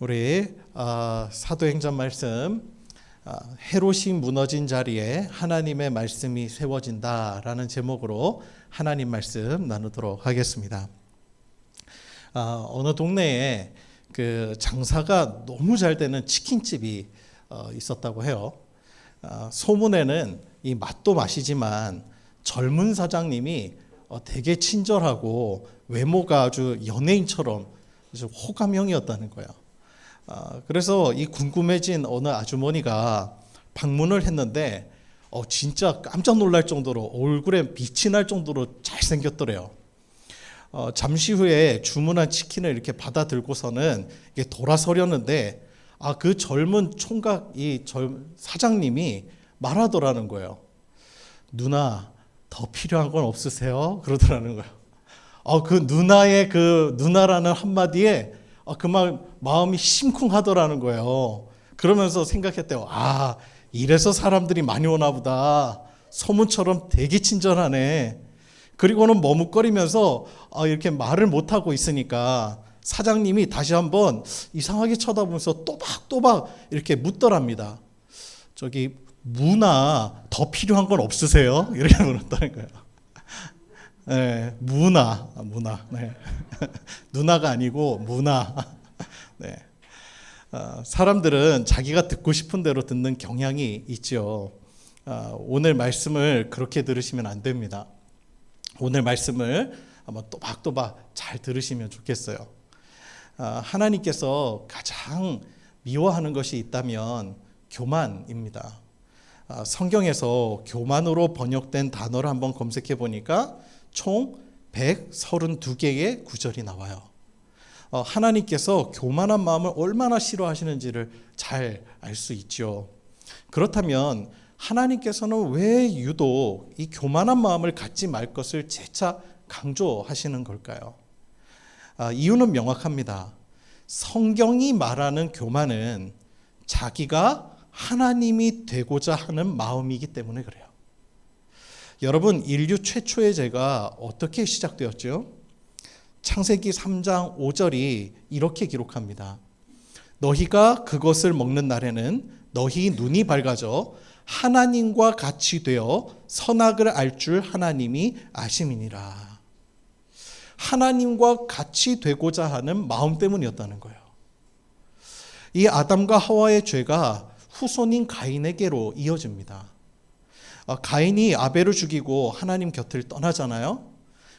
우리 사도행전 말씀 헤롯이 무너진 자리에 하나님의 말씀이 세워진다라는 제목으로 하나님 말씀 나누도록 하겠습니다. 어느 동네에 그 장사가 너무 잘 되는 치킨집이 있었다고 해요. 소문에는 이 맛도 맛이지만 젊은 사장님이 되게 친절하고 외모가 아주 연예인처럼 아주 호감형이었다는 거예요. 그래서 이 궁금해진 어느 아주머니가 방문을 했는데 진짜 깜짝 놀랄 정도로 얼굴에 빛이 날 정도로 잘생겼더래요. 잠시 후에 주문한 치킨을 이렇게 받아 들고서는 이게 돌아서려는데 그 젊은 총각 사장님이 말하더라는 거예요. 누나 더 필요한 건 없으세요? 그러더라는 거예요. 그 누나의 그 누나라는 한마디에 그 마음이 심쿵하더라는 거예요. 그러면서 생각했대요. 이래서 사람들이 많이 오나 보다. 소문처럼 되게 친절하네. 그리고는 머뭇거리면서 이렇게 말을 못하고 있으니까 사장님이 다시 한번 이상하게 쳐다보면서 또박또박 이렇게 묻더랍니다. 저기 무나 더 필요한 건 없으세요? 이렇게 물었다는 거예요. 네, 무나. 네. 누나가 아니고 무나. 네. 사람들은 자기가 듣고 싶은 대로 듣는 경향이 있죠. 오늘 말씀을 그렇게 들으시면 안 됩니다. 오늘 말씀을 한번 또박또박 잘 들으시면 좋겠어요. 하나님께서 가장 미워하는 것이 있다면 교만입니다. 성경에서 교만으로 번역된 단어를 한번 검색해 보니까 총 132개의 구절이 나와요. 하나님께서 교만한 마음을 얼마나 싫어하시는지를 잘 알 수 있죠. 그렇다면 하나님께서는 왜 유독 이 교만한 마음을 갖지 말 것을 재차 강조하시는 걸까요? 이유는 명확합니다. 성경이 말하는 교만은 자기가 하나님이 되고자 하는 마음이기 때문에 그래요. 여러분, 인류 최초의 죄가 어떻게 시작되었죠? 창세기 3장 5절이 이렇게 기록합니다. 너희가 그것을 먹는 날에는 너희 눈이 밝아져 하나님과 같이 되어 선악을 알 줄 하나님이 아심이니라. 하나님과 같이 되고자 하는 마음 때문이었다는 거예요. 이 아담과 하와의 죄가 후손인 가인에게로 이어집니다. 가인이 아벨을 죽이고 하나님 곁을 떠나잖아요.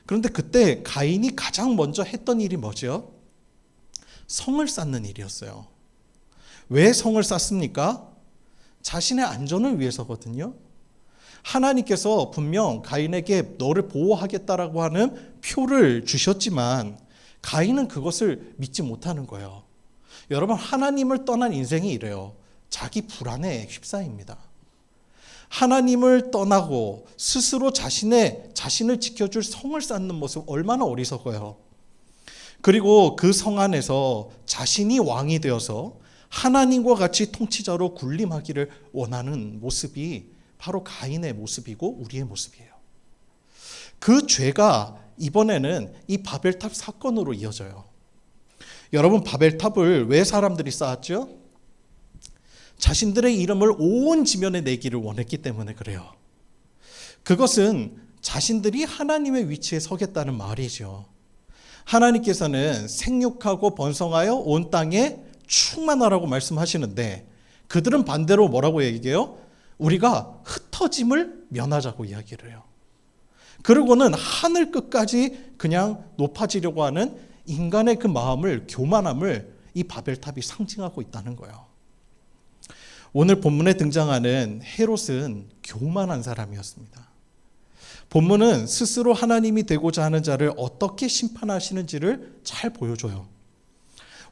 그런데 그때 가인이 가장 먼저 했던 일이 뭐죠? 성을 쌓는 일이었어요. 왜 성을 쌓습니까? 자신의 안전을 위해서거든요. 하나님께서 분명 가인에게 너를 보호하겠다라고 하는 표를 주셨지만 가인은 그것을 믿지 못하는 거예요. 여러분, 하나님을 떠난 인생이 이래요. 자기 불안에 휩싸입니다. 하나님을 떠나고 스스로 자신을 지켜줄 성을 쌓는 모습 얼마나 어리석어요. 그리고 그 성 안에서 자신이 왕이 되어서 하나님과 같이 통치자로 군림하기를 원하는 모습이 바로 가인의 모습이고 우리의 모습이에요. 그 죄가 이번에는 이 바벨탑 사건으로 이어져요. 여러분, 바벨탑을 왜 사람들이 쌓았죠? 자신들의 이름을 온 지면에 내기를 원했기 때문에 그래요. 그것은 자신들이 하나님의 위치에 서겠다는 말이죠. 하나님께서는 생육하고 번성하여 온 땅에 충만하라고 말씀하시는데 그들은 반대로 뭐라고 얘기해요? 우리가 흩어짐을 면하자고 이야기를 해요. 그러고는 하늘 끝까지 그냥 높아지려고 하는 인간의 그 마음을, 교만함을 이 바벨탑이 상징하고 있다는 거예요. 오늘 본문에 등장하는 헤롯은 교만한 사람이었습니다. 본문은 스스로 하나님이 되고자 하는 자를 어떻게 심판하시는지를 잘 보여줘요.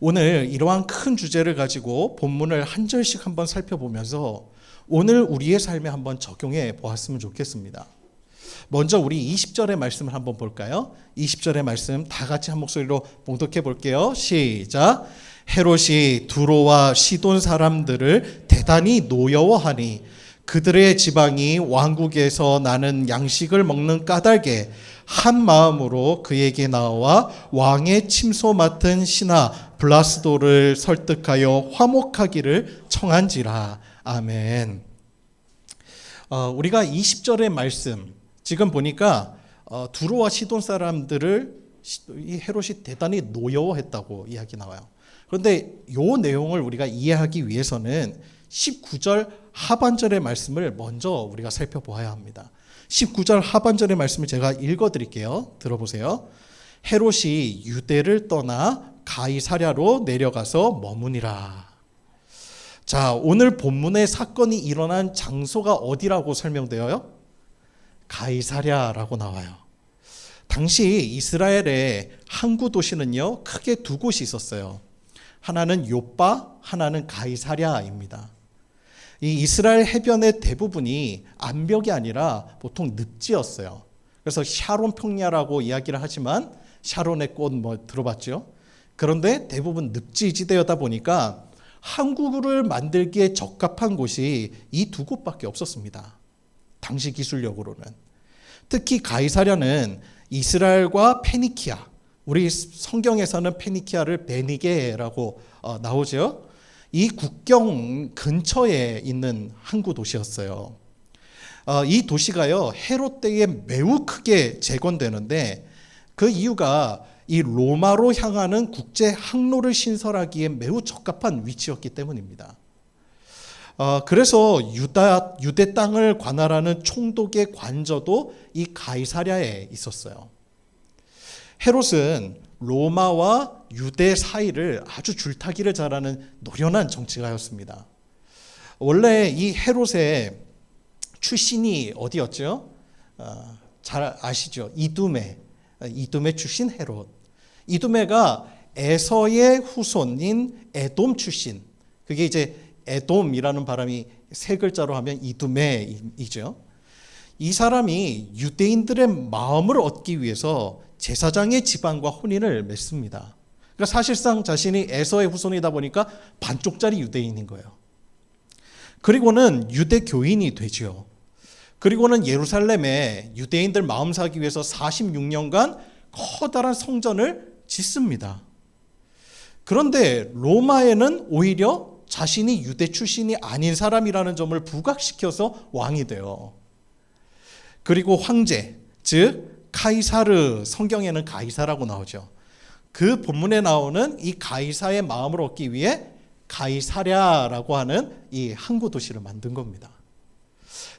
오늘 이러한 큰 주제를 가지고 본문을 한 절씩 한번 살펴보면서 오늘 우리의 삶에 한번 적용해 보았으면 좋겠습니다. 먼저 우리 20절의 말씀을 한번 볼까요? 20절의 말씀 다 같이 한 목소리로 봉독해 볼게요. 시작. 헤롯이 두로와 시돈 사람들을 대단히 노여워하니 그들의 지방이 왕국에서 나는 양식을 먹는 까닭에 한 마음으로 그에게 나와 왕의 침소 맡은 신하 블라스도를 설득하여 화목하기를 청한지라. 아멘. 우리가 20절의 말씀 지금 보니까 두로와 시돈 사람들을 이 헤롯이 대단히 노여워했다고 이야기 나와요. 그런데 이 내용을 우리가 이해하기 위해서는 19절 하반절의 말씀을 먼저 우리가 살펴보아야 합니다. 19절 하반절의 말씀을 제가 읽어드릴게요. 들어보세요. 헤롯이 유대를 떠나 가이사랴로 내려가서 머무니라. 자, 오늘 본문의 사건이 일어난 장소가 어디라고 설명되어요? 가이사랴라고 나와요. 당시 이스라엘의 항구 도시는요, 크게 두 곳이 있었어요. 하나는 욥바, 하나는 가이사랴입니다. 이 이스라엘 해변의 대부분이 암벽이 아니라 보통 늪지였어요. 그래서 샤론 평야라고 이야기를 하지만 샤론의 꽃 들어봤죠? 그런데 대부분 늪지지대였다 보니까 항구를 만들기에 적합한 곳이 이 두 곳밖에 없었습니다. 당시 기술력으로는. 특히 가이사랴는 이스라엘과 페니키아, 우리 성경에서는 페니키아를 베니게라고 나오죠. 이 국경 근처에 있는 항구 도시였어요. 이 도시가요, 헤롯 때에 매우 크게 재건되는데 그 이유가 이 로마로 향하는 국제 항로를 신설하기에 매우 적합한 위치였기 때문입니다. 그래서 유대 땅을 관할하는 총독의 관저도 이 가이사랴에 있었어요. 헤롯은 로마와 유대 사이를 아주 줄타기를 잘하는 노련한 정치가였습니다. 원래 이 헤롯의 출신이 어디였죠? 잘 아시죠? 이두메 출신 헤롯. 이두메가 에서의 후손인 에돔 출신. 그게 이제 에돔이라는 바람이 세 글자로 하면 이두메이죠. 이 사람이 유대인들의 마음을 얻기 위해서 제사장의 집안과 혼인을 맺습니다. 그러니까 사실상 자신이 에서의 후손이다 보니까 반쪽짜리 유대인인 거예요. 그리고는 유대 교인이 되죠. 그리고는 예루살렘에 유대인들 마음 사기 위해서 46년간 커다란 성전을 짓습니다. 그런데 로마에는 오히려 자신이 유대 출신이 아닌 사람이라는 점을 부각시켜서 왕이 돼요. 그리고 황제, 즉 카이사르, 성경에는 가이사라고 나오죠. 그 본문에 나오는 이 가이사의 마음을 얻기 위해 가이사랴라고 하는 이 항구 도시를 만든 겁니다.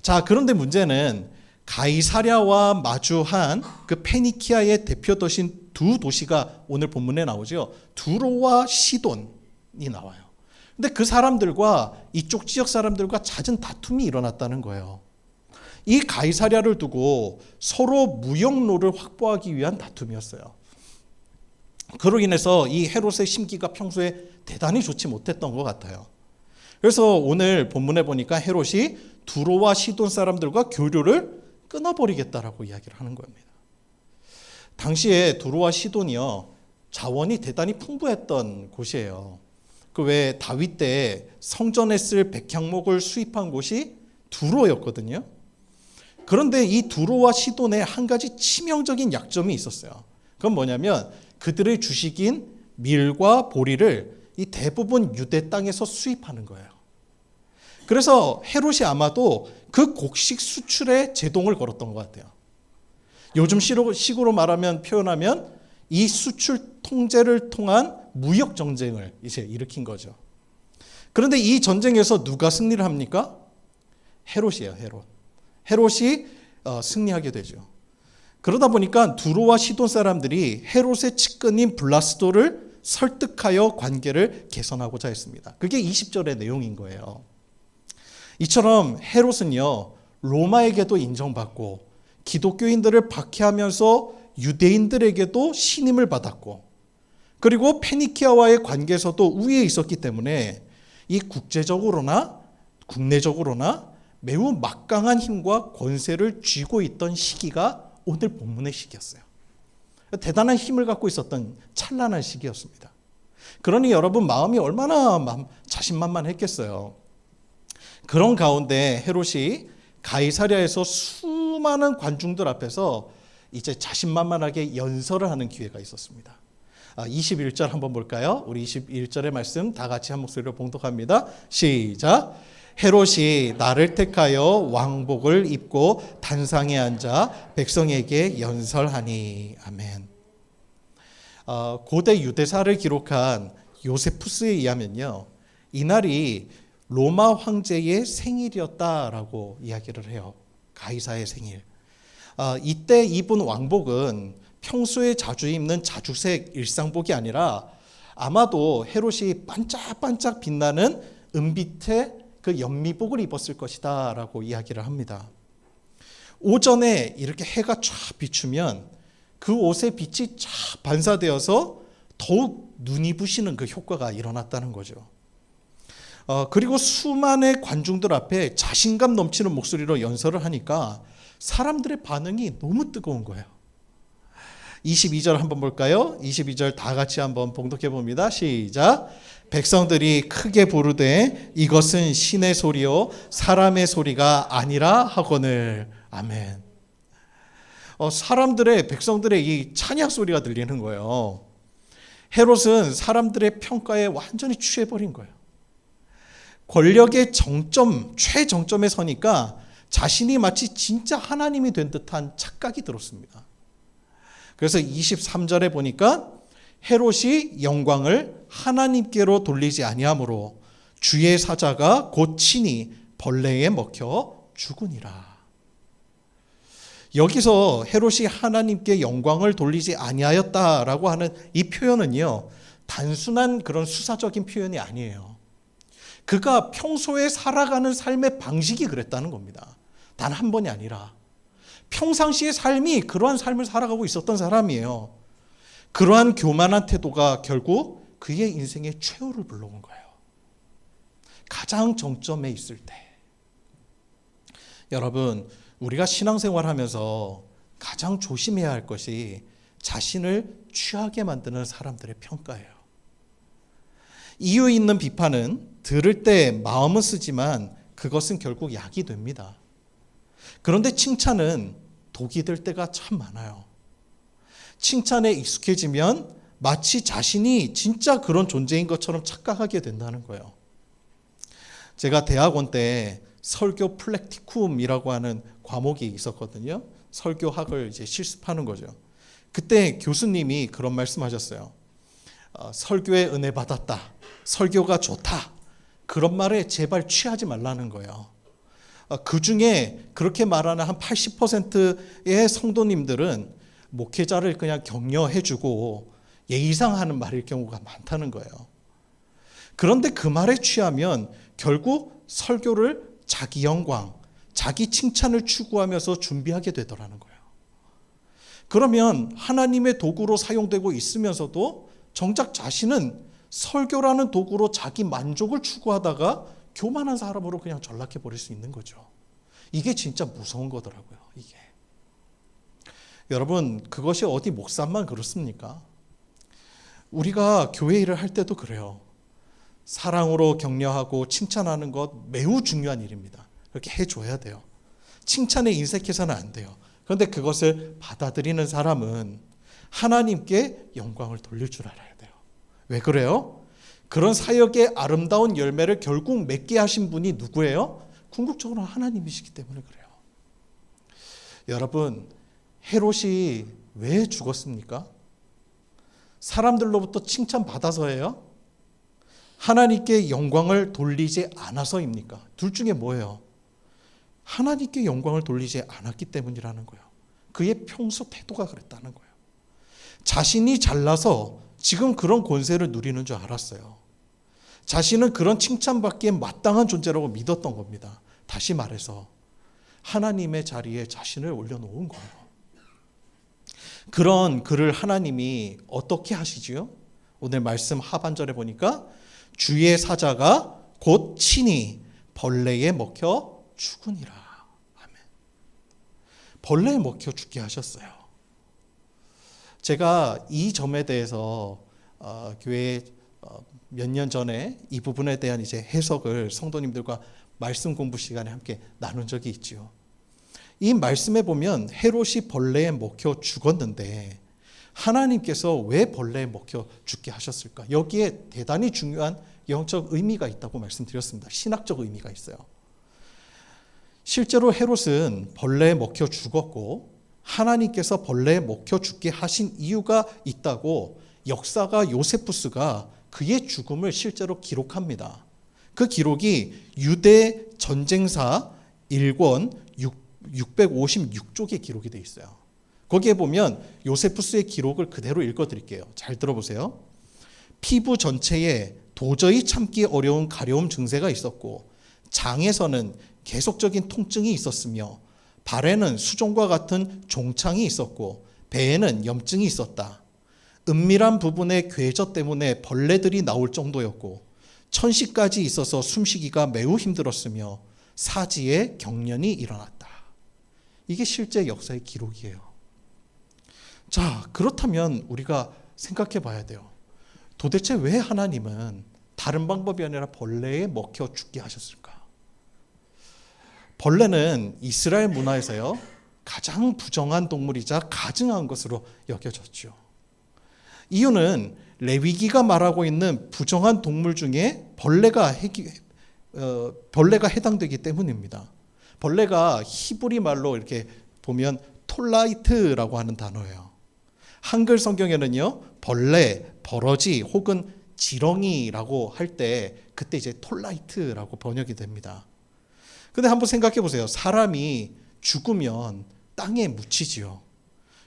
자, 그런데 문제는 가이사랴와 마주한 그 페니키아의 대표 도시인 두 도시가 오늘 본문에 나오죠. 두로와 시돈이 나와요. 근데 그 사람들과 이쪽 지역 사람들과 잦은 다툼이 일어났다는 거예요. 이 가이사랴를 두고 서로 무역로를 확보하기 위한 다툼이었어요. 그로 인해서 이 헤롯의 심기가 평소에 대단히 좋지 못했던 것 같아요. 그래서 오늘 본문에 보니까 헤롯이 두로와 시돈 사람들과 교류를 끊어버리겠다라고 이야기를 하는 겁니다. 당시에 두로와 시돈이요, 자원이 대단히 풍부했던 곳이에요. 그 왜 다윗 때 성전에 쓸 백향목을 수입한 곳이 두로였거든요. 그런데 이 두로와 시돈에 한 가지 치명적인 약점이 있었어요. 그건 뭐냐면 그들의 주식인 밀과 보리를 이 대부분 유대 땅에서 수입하는 거예요. 그래서 헤롯이 아마도 그 곡식 수출에 제동을 걸었던 것 같아요. 요즘 식으로 표현하면 이 수출 통제를 통한 무역 전쟁을 이제 일으킨 거죠. 그런데 이 전쟁에서 누가 승리를 합니까? 헤롯이에요, 헤롯. 헤롯이 승리하게 되죠. 그러다 보니까 두로와 시돈 사람들이 헤롯의 측근인 블라스도를 설득하여 관계를 개선하고자 했습니다. 그게 20절의 내용인 거예요. 이처럼 헤롯은요, 로마에게도 인정받고 기독교인들을 박해하면서 유대인들에게도 신임을 받았고, 그리고 페니키아와의 관계에서도 우위에 있었기 때문에 이 국제적으로나 국내적으로나 매우 막강한 힘과 권세를 쥐고 있던 시기가 오늘 본문의 시기였어요. 대단한 힘을 갖고 있었던 찬란한 시기였습니다. 그러니 여러분 마음이 얼마나 자신만만했겠어요. 그런 가운데 헤롯이 가이사랴에서 수많은 관중들 앞에서 이제 자신만만하게 연설을 하는 기회가 있었습니다. 21절 한번 볼까요? 우리 21절의 말씀 다 같이 한 목소리로 봉독합니다. 시작. 헤롯이 나를 택하여 왕복을 입고 단상에 앉아 백성에게 연설하니. 아멘. 고대 유대사를 기록한 요세푸스에 의하면요, 이날이 로마 황제의 생일이었다라고 이야기를 해요. 가이사의 생일. 이때 입은 왕복은 평소에 자주 입는 자주색 일상복이 아니라 아마도 헤롯이 반짝반짝 빛나는 은빛의 그 연미복을 입었을 것이다 라고 이야기를 합니다. 오전에 이렇게 해가 쫙 비추면 그 옷에 빛이 쫙 반사되어서 더욱 눈이 부시는 그 효과가 일어났다는 거죠. 그리고 수많은 관중들 앞에 자신감 넘치는 목소리로 연설을 하니까 사람들의 반응이 너무 뜨거운 거예요. 22절 한번 볼까요? 22절 다 같이 한번 봉독해 봅니다. 시작. 백성들이 크게 부르되 이것은 신의 소리요 사람의 소리가 아니라 하거늘. 아멘. 백성들의 이 찬양 소리가 들리는 거예요. 헤롯은 사람들의 평가에 완전히 취해버린 거예요. 권력의 최정점에 서니까 자신이 마치 진짜 하나님이 된 듯한 착각이 들었습니다. 그래서 23절에 보니까 헤롯이 영광을 하나님께로 돌리지 아니하므로 주의 사자가 곧 친히 벌레에 먹혀 죽으니라. 여기서 헤롯이 하나님께 영광을 돌리지 아니하였다라고 하는 이 표현은요, 단순한 그런 수사적인 표현이 아니에요. 그가 평소에 살아가는 삶의 방식이 그랬다는 겁니다. 단 한 번이 아니라 평상시의 삶이 그러한 삶을 살아가고 있었던 사람이에요. 그러한 교만한 태도가 결국 그의 인생의 최후를 불러온 거예요. 가장 정점에 있을 때. 여러분, 우리가 신앙생활하면서 가장 조심해야 할 것이 자신을 취하게 만드는 사람들의 평가예요. 이유 있는 비판은 들을 때 마음은 쓰지만 그것은 결국 약이 됩니다. 그런데 칭찬은 독이 될 때가 참 많아요. 칭찬에 익숙해지면 마치 자신이 진짜 그런 존재인 것처럼 착각하게 된다는 거예요. 제가 대학원 때 설교 플렉티쿰이라고 하는 과목이 있었거든요. 설교학을 이제 실습하는 거죠. 그때 교수님이 그런 말씀하셨어요. 설교에 은혜 받았다. 설교가 좋다. 그런 말에 제발 취하지 말라는 거예요. 그 중에 그렇게 말하는 한 80%의 성도님들은 목회자를 그냥 격려해주고 예의상 하는 말일 경우가 많다는 거예요. 그런데 그 말에 취하면 결국 설교를 자기 영광, 자기 칭찬을 추구하면서 준비하게 되더라는 거예요. 그러면 하나님의 도구로 사용되고 있으면서도 정작 자신은 설교라는 도구로 자기 만족을 추구하다가 교만한 사람으로 그냥 전락해 버릴 수 있는 거죠. 이게 진짜 무서운 거더라고요. 이게. 여러분, 그것이 어디 목사만 그렇습니까? 우리가 교회 일을 할 때도 그래요. 사랑으로 격려하고 칭찬하는 것 매우 중요한 일입니다. 그렇게 해줘야 돼요. 칭찬에 인색해서는 안 돼요. 그런데 그것을 받아들이는 사람은 하나님께 영광을 돌릴 줄 알아야 돼요. 왜 그래요? 그런 사역의 아름다운 열매를 결국 맺게 하신 분이 누구예요? 궁극적으로 하나님이시기 때문에 그래요. 여러분, 헤롯이 왜 죽었습니까? 사람들로부터 칭찬받아서예요? 하나님께 영광을 돌리지 않아서입니까? 둘 중에 뭐예요? 하나님께 영광을 돌리지 않았기 때문이라는 거예요. 그의 평소 태도가 그랬다는 거예요. 자신이 잘나서 지금 그런 권세를 누리는 줄 알았어요. 자신은 그런 칭찬받기에 마땅한 존재라고 믿었던 겁니다. 다시 말해서 하나님의 자리에 자신을 올려놓은 거예요. 그런 그를 하나님이 어떻게 하시지요? 오늘 말씀 하반절에 보니까 주의 사자가 곧 친히 벌레에 먹혀 죽으니라. 아멘. 벌레에 먹혀 죽게 하셨어요. 제가 이 점에 대해서 교회에 몇 년 전에 이 부분에 대한 이제 해석을 성도님들과 말씀 공부 시간에 함께 나눈 적이 있지요. 이 말씀에 보면 헤롯이 벌레에 먹혀 죽었는데 하나님께서 왜 벌레에 먹혀 죽게 하셨을까? 여기에 대단히 중요한 영적 의미가 있다고 말씀드렸습니다. 신학적 의미가 있어요. 실제로 헤롯은 벌레에 먹혀 죽었고 하나님께서 벌레에 먹혀 죽게 하신 이유가 있다고 역사가 요세푸스가 그의 죽음을 실제로 기록합니다. 그 기록이 유대 전쟁사 1권 656쪽에 기록이 되어 있어요. 거기에 보면 요세푸스의 기록을 그대로 읽어드릴게요. 잘 들어보세요. 피부 전체에 도저히 참기 어려운 가려움 증세가 있었고 장에서는 계속적인 통증이 있었으며 발에는 수종과 같은 종창이 있었고 배에는 염증이 있었다. 은밀한 부분의 괴저 때문에 벌레들이 나올 정도였고 천식까지 있어서 숨쉬기가 매우 힘들었으며 사지에 경련이 일어났다. 이게 실제 역사의 기록이에요. 자, 그렇다면 우리가 생각해 봐야 돼요. 도대체 왜 하나님은 다른 방법이 아니라 벌레에 먹혀 죽게 하셨을까? 벌레는 이스라엘 문화에서요, 가장 부정한 동물이자 가증한 것으로 여겨졌죠. 이유는 레위기가 말하고 있는 부정한 동물 중에 벌레가 해당되기 때문입니다. 벌레가 히브리 말로 이렇게 보면 톨라이트라고 하는 단어예요. 한글 성경에는요, 벌레, 버러지 혹은 지렁이라고 할 때 그때 이제 톨라이트라고 번역이 됩니다. 근데 한번 생각해 보세요. 사람이 죽으면 땅에 묻히지요.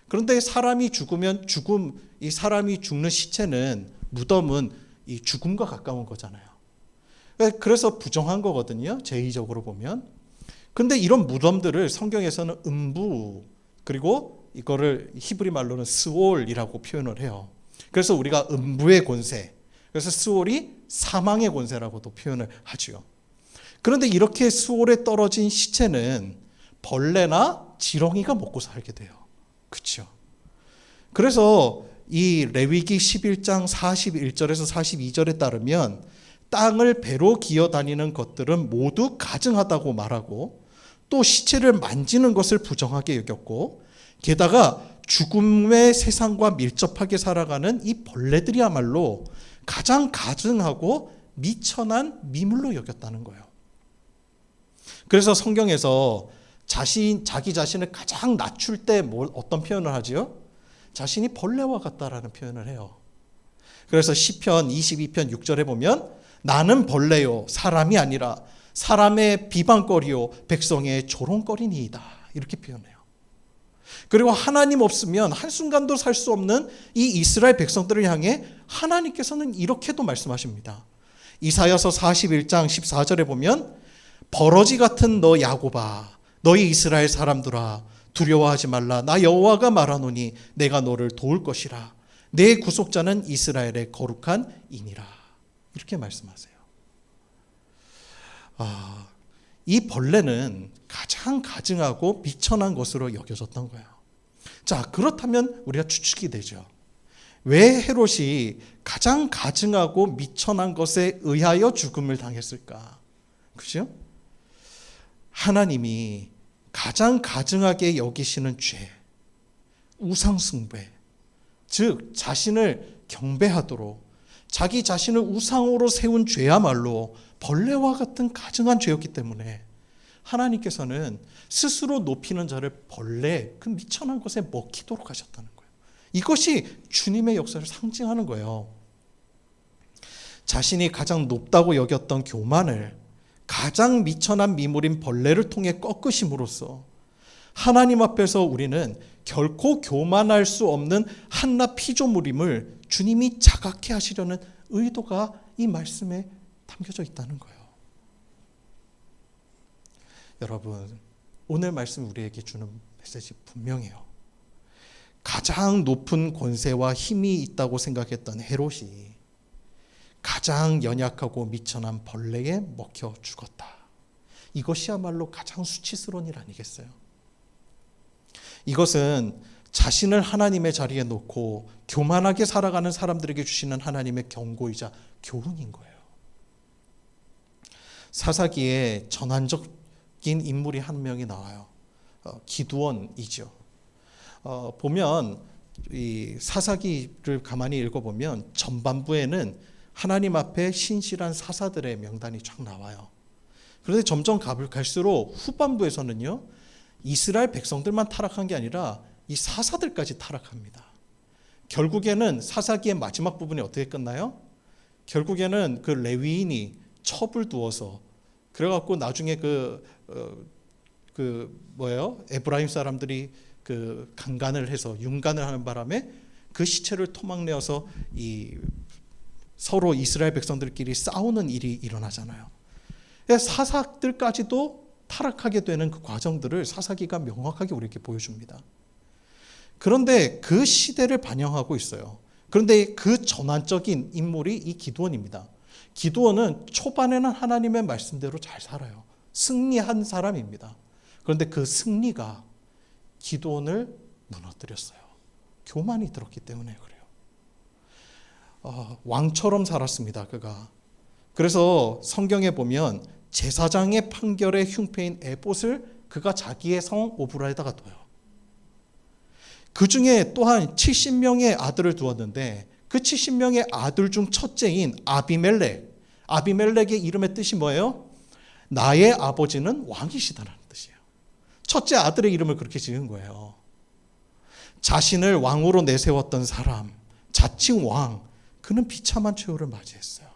그런데 사람이 죽으면 이 사람이 죽는 시체는 무덤은 이 죽음과 가까운 거잖아요. 그래서 부정한 거거든요. 제의적으로 보면. 근데 이런 무덤들을 성경에서는 음부, 그리고 이거를 히브리 말로는 스올이라고 표현을 해요. 그래서 우리가 음부의 권세, 그래서 스올이 사망의 권세라고도 표현을 하죠. 그런데 이렇게 스올에 떨어진 시체는 벌레나 지렁이가 먹고 살게 돼요. 그렇죠? 그래서 이 레위기 11장 41절에서 42절에 따르면 땅을 배로 기어다니는 것들은 모두 가증하다고 말하고 또 시체를 만지는 것을 부정하게 여겼고 게다가 죽음의 세상과 밀접하게 살아가는 이 벌레들이야말로 가장 가증하고 미천한 미물로 여겼다는 거예요. 그래서 성경에서 자기 자신을 가장 낮출 때 어떤 표현을 하지요? 자신이 벌레와 같다라는 표현을 해요. 그래서 시편 22편 6절에 보면 나는 벌레요 사람이 아니라 사람의 비방거리요 백성의 조롱거리니이다 이렇게 표현해요. 그리고 하나님 없으면 한순간도 살 수 없는 이 이스라엘 백성들을 향해 하나님께서는 이렇게도 말씀하십니다. 이사야서 41장 14절에 보면 버러지 같은 너 야곱아 너희 이스라엘 사람들아 두려워하지 말라 나 여호와가 말하노니 내가 너를 도울 것이라 내 구속자는 이스라엘의 거룩한 이니라 이렇게 말씀하세요. 이 벌레는 가장 가증하고 미천한 것으로 여겨졌던 거예요. 자, 그렇다면 우리가 추측이 되죠. 왜 헤롯이 가장 가증하고 미천한 것에 의하여 죽음을 당했을까? 그죠? 하나님이 가장 가증하게 여기시는 죄, 우상숭배, 즉 자신을 경배하도록 자기 자신을 우상으로 세운 죄야말로 벌레와 같은 가증한 죄였기 때문에 하나님께서는 스스로 높이는 자를 벌레, 그 미천한 것에 먹히도록 하셨다는 거예요. 이것이 주님의 역사를 상징하는 거예요. 자신이 가장 높다고 여겼던 교만을 가장 미천한 미물인 벌레를 통해 꺾으심으로써 하나님 앞에서 우리는 결코 교만할 수 없는 한낱 피조물임을 주님이 자각해 하시려는 의도가 이 말씀에 담겨져 있다는 거예요. 여러분, 오늘 말씀 우리에게 주는 메시지 분명해요. 가장 높은 권세와 힘이 있다고 생각했던 헤롯이 가장 연약하고 미천한 벌레에 먹혀 죽었다. 이것이야말로 가장 수치스러운 일 아니겠어요? 이것은 자신을 하나님의 자리에 놓고 교만하게 살아가는 사람들에게 주시는 하나님의 경고이자 교훈인 거예요. 사사기에 전환적인 인물이 한 명이 나와요. 기드온이죠. 보면 이 사사기를 가만히 읽어보면 전반부에는 하나님 앞에 신실한 사사들의 명단이 쫙 나와요. 그런데 점점 갈수록 후반부에서는요, 이스라엘 백성들만 타락한 게 아니라 이 사사들까지 타락합니다. 결국에는 사사기의 마지막 부분이 어떻게 끝나요? 결국에는 그 레위인이 첩을 두어서 그래갖고 나중에 에브라임 사람들이 그 강간을 해서 윤간을 하는 바람에 그 시체를 토막내어서 서로 이스라엘 백성들끼리 싸우는 일이 일어나잖아요. 사사들까지도 타락하게 되는 그 과정들을 사사기가 명확하게 우리에게 보여줍니다. 그런데 그 시대를 반영하고 있어요. 그런데 그 전환적인 인물이 이 기드온입니다. 기드온은 초반에는 하나님의 말씀대로 잘 살아요. 승리한 사람입니다. 그런데 그 승리가 기드온을 무너뜨렸어요. 교만이 들었기 때문에 그래요. 왕처럼 살았습니다, 그가. 그래서 성경에 보면 제사장의 판결의 흉패인 에봇을 그가 자기의 성 오브라에다가 둬요. 그 중에 또한 70명의 아들을 두었는데 그 70명의 아들 중 첫째인 아비멜렉의 이름의 뜻이 뭐예요? 나의 아버지는 왕이시다라는 뜻이에요. 첫째 아들의 이름을 그렇게 지은 거예요. 자신을 왕으로 내세웠던 사람, 자칭 왕, 그는 비참한 최후를 맞이했어요.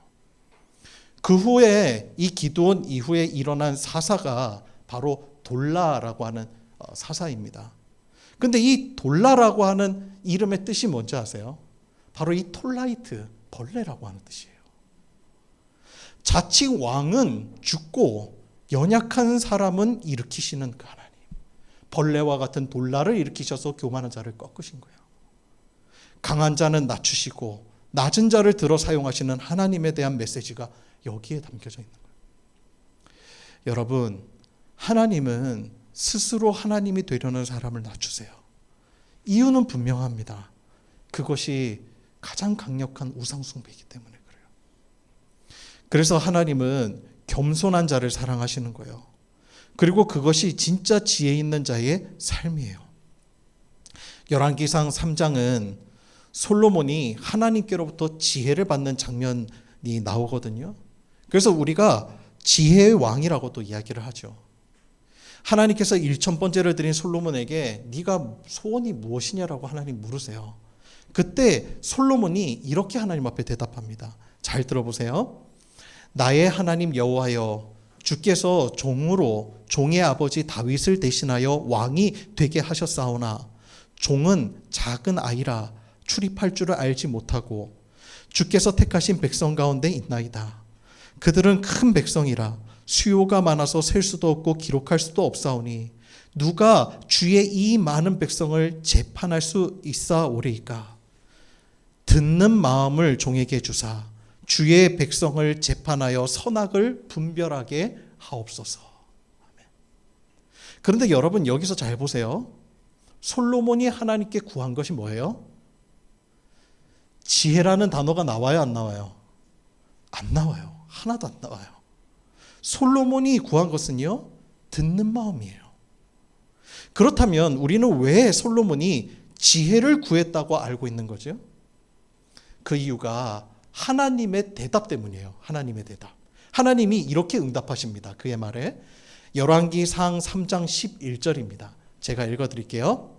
그 후에 이 기드온 이후에 일어난 사사가 바로 돌라라고 하는 사사입니다. 근데 이 돌라라고 하는 이름의 뜻이 뭔지 아세요? 바로 이 톨라이트, 벌레라고 하는 뜻이에요. 자칭 왕은 죽고 연약한 사람은 일으키시는 그 하나님. 벌레와 같은 돌라를 일으키셔서 교만한 자를 꺾으신 거예요. 강한 자는 낮추시고 낮은 자를 들어 사용하시는 하나님에 대한 메시지가 여기에 담겨져 있는 거예요. 여러분, 하나님은 스스로 하나님이 되려는 사람을 낮추세요. 이유는 분명합니다. 그것이 가장 강력한 우상숭배이기 때문에 그래요. 그래서 하나님은 겸손한 자를 사랑하시는 거예요. 그리고 그것이 진짜 지혜 있는 자의 삶이에요. 열왕기상 3장은 솔로몬이 하나님께로부터 지혜를 받는 장면이 나오거든요. 그래서 우리가 지혜의 왕이라고 또 이야기를 하죠. 하나님께서 1000번째를 드린 솔로몬에게 네가 소원이 무엇이냐라고 하나님 물으세요. 그때 솔로몬이 이렇게 하나님 앞에 대답합니다. 잘 들어보세요. 나의 하나님 여호와여, 주께서 종으로 종의 아버지 다윗을 대신하여 왕이 되게 하셨사오나 종은 작은 아이라 출입할 줄을 알지 못하고 주께서 택하신 백성 가운데 있나이다. 그들은 큰 백성이라 수요가 많아서 셀 수도 없고 기록할 수도 없사오니 누가 주의 이 많은 백성을 재판할 수 있사오리이까. 듣는 마음을 종에게 주사 주의 백성을 재판하여 선악을 분별하게 하옵소서. 그런데 여러분 여기서 잘 보세요. 솔로몬이 하나님께 구한 것이 뭐예요? 지혜라는 단어가 나와요, 안 나와요? 안 나와요. 하나도 안 나와요. 솔로몬이 구한 것은요, 듣는 마음이에요. 그렇다면 우리는 왜 솔로몬이 지혜를 구했다고 알고 있는 거죠? 그 이유가 하나님의 대답 때문이에요. 하나님의 대답. 하나님이 이렇게 응답하십니다. 그의 말에. 열왕기상 3장 11절입니다. 제가 읽어드릴게요.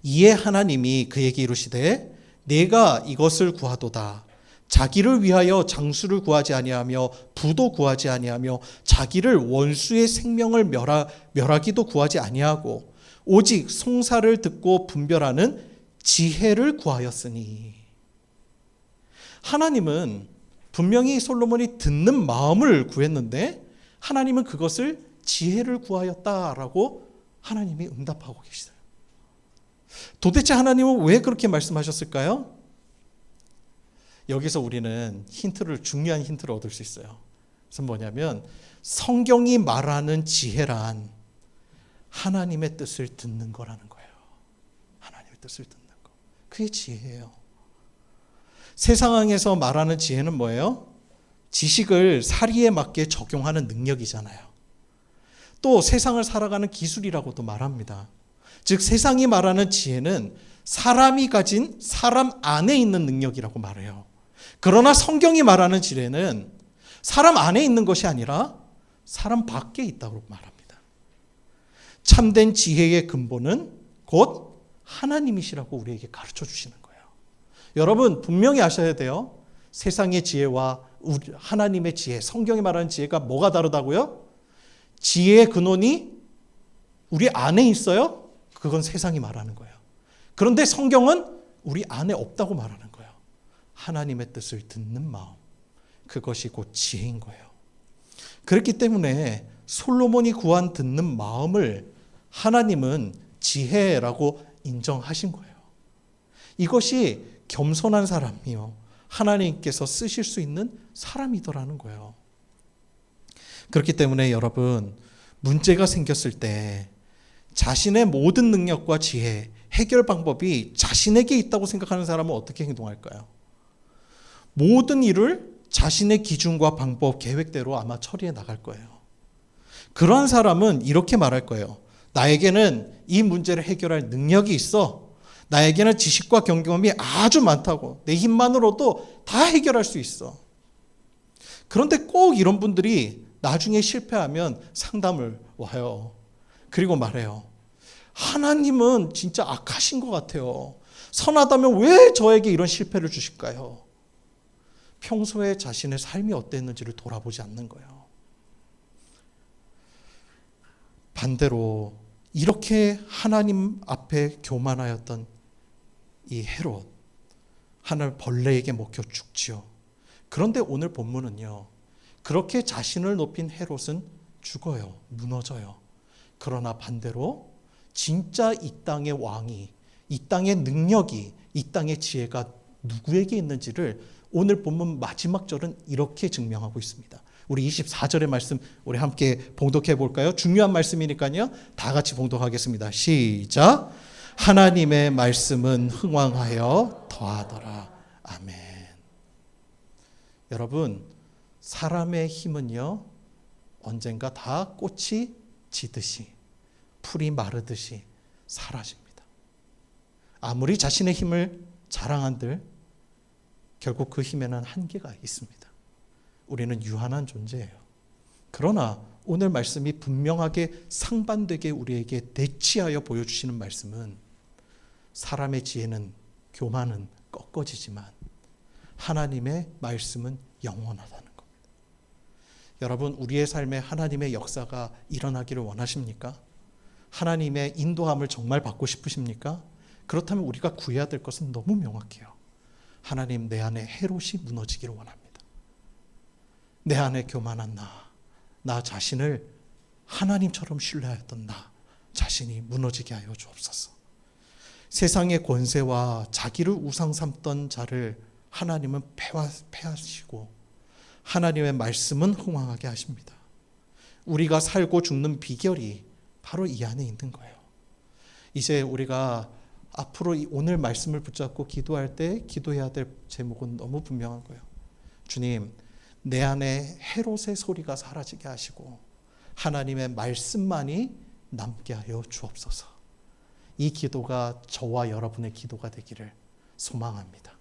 이에 하나님이 그에게 이르시되 내가 이것을 구하도다. 자기를 위하여 장수를 구하지 아니하며 부도 구하지 아니하며 자기를 원수의 생명을 멸하기도 구하지 아니하고 오직 송사를 듣고 분별하는 지혜를 구하였으니. 하나님은 분명히 솔로몬이 듣는 마음을 구했는데 하나님은 그것을 지혜를 구하였다라고 하나님이 응답하고 계시어요. 도대체 하나님은 왜 그렇게 말씀하셨을까요? 여기서 우리는 중요한 힌트를 얻을 수 있어요. 그래서 뭐냐면 성경이 말하는 지혜란 하나님의 뜻을 듣는 거라는 거예요. 하나님의 뜻을 듣는 거. 그게 지혜예요. 세상에서 말하는 지혜는 뭐예요? 지식을 사리에 맞게 적용하는 능력이잖아요. 또 세상을 살아가는 기술이라고도 말합니다. 즉 세상이 말하는 지혜는 사람이 가진 사람 안에 있는 능력이라고 말해요. 그러나 성경이 말하는 지혜는 사람 안에 있는 것이 아니라 사람 밖에 있다고 말합니다. 참된 지혜의 근본은 곧 하나님이시라고 우리에게 가르쳐 주시는 거예요. 여러분 분명히 아셔야 돼요. 세상의 지혜와 하나님의 지혜, 성경이 말하는 지혜가 뭐가 다르다고요? 지혜의 근원이 우리 안에 있어요? 그건 세상이 말하는 거예요. 그런데 성경은 우리 안에 없다고 말하는 거예요. 하나님의 뜻을 듣는 마음, 그것이 곧 지혜인 거예요. 그렇기 때문에 솔로몬이 구한 듣는 마음을 하나님은 지혜라고 인정하신 거예요. 이것이 겸손한 사람이요, 하나님께서 쓰실 수 있는 사람이더라는 거예요. 그렇기 때문에 여러분, 문제가 생겼을 때 자신의 모든 능력과 지혜, 해결 방법이 자신에게 있다고 생각하는 사람은 어떻게 행동할까요? 모든 일을 자신의 기준과 방법, 계획대로 아마 처리해 나갈 거예요. 그러한 사람은 이렇게 말할 거예요. 나에게는 이 문제를 해결할 능력이 있어. 나에게는 지식과 경험이 아주 많다고. 내 힘만으로도 다 해결할 수 있어. 그런데 꼭 이런 분들이 나중에 실패하면 상담을 와요. 그리고 말해요. 하나님은 진짜 악하신 것 같아요. 선하다면 왜 저에게 이런 실패를 주실까요? 평소에 자신의 삶이 어땠는지를 돌아보지 않는 거예요. 반대로 이렇게 하나님 앞에 교만하였던 이 헤롯, 하늘 벌레에게 먹혀 죽지요. 그런데 오늘 본문은요, 그렇게 자신을 높인 헤롯은 죽어요. 무너져요. 그러나 반대로 진짜 이 땅의 왕이, 이 땅의 능력이, 이 땅의 지혜가 누구에게 있는지를 오늘 본문 마지막 절은 이렇게 증명하고 있습니다. 우리 24절의 말씀 우리 함께 봉독해 볼까요? 중요한 말씀이니까요. 다 같이 봉독하겠습니다. 시작. 하나님의 말씀은 흥왕하여 더하더라. 아멘. 여러분, 사람의 힘은요, 언젠가 다 꽃이 지듯이, 풀이 마르듯이 사라집니다. 아무리 자신의 힘을 자랑한들 결국 그 힘에는 한계가 있습니다. 우리는 유한한 존재예요. 그러나 오늘 말씀이 분명하게 상반되게 우리에게 대치하여 보여주시는 말씀은 사람의 지혜는, 교만은 꺾어지지만 하나님의 말씀은 영원하다는 겁니다. 여러분, 우리의 삶에 하나님의 역사가 일어나기를 원하십니까? 하나님의 인도함을 정말 받고 싶으십니까? 그렇다면 우리가 구해야 될 것은 너무 명확해요. 하나님, 내 안에 헤롯이 무너지기를 원합니다. 내 안에 교만한 나 자신을 하나님처럼 신뢰하였던 나 자신이 무너지게 하여 주옵소서. 세상의 권세와 자기를 우상 삼던 자를 하나님은 패하시고 하나님의 말씀은 흥왕하게 하십니다. 우리가 살고 죽는 비결이 바로 이 안에 있는 거예요. 이제 우리가 앞으로 오늘 말씀을 붙잡고 기도할 때 기도해야 될 제목은 너무 분명한 거예요. 주님, 내 안에 헤롯의 소리가 사라지게 하시고 하나님의 말씀만이 남게 하여 주옵소서. 이 기도가 저와 여러분의 기도가 되기를 소망합니다.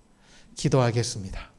기도하겠습니다.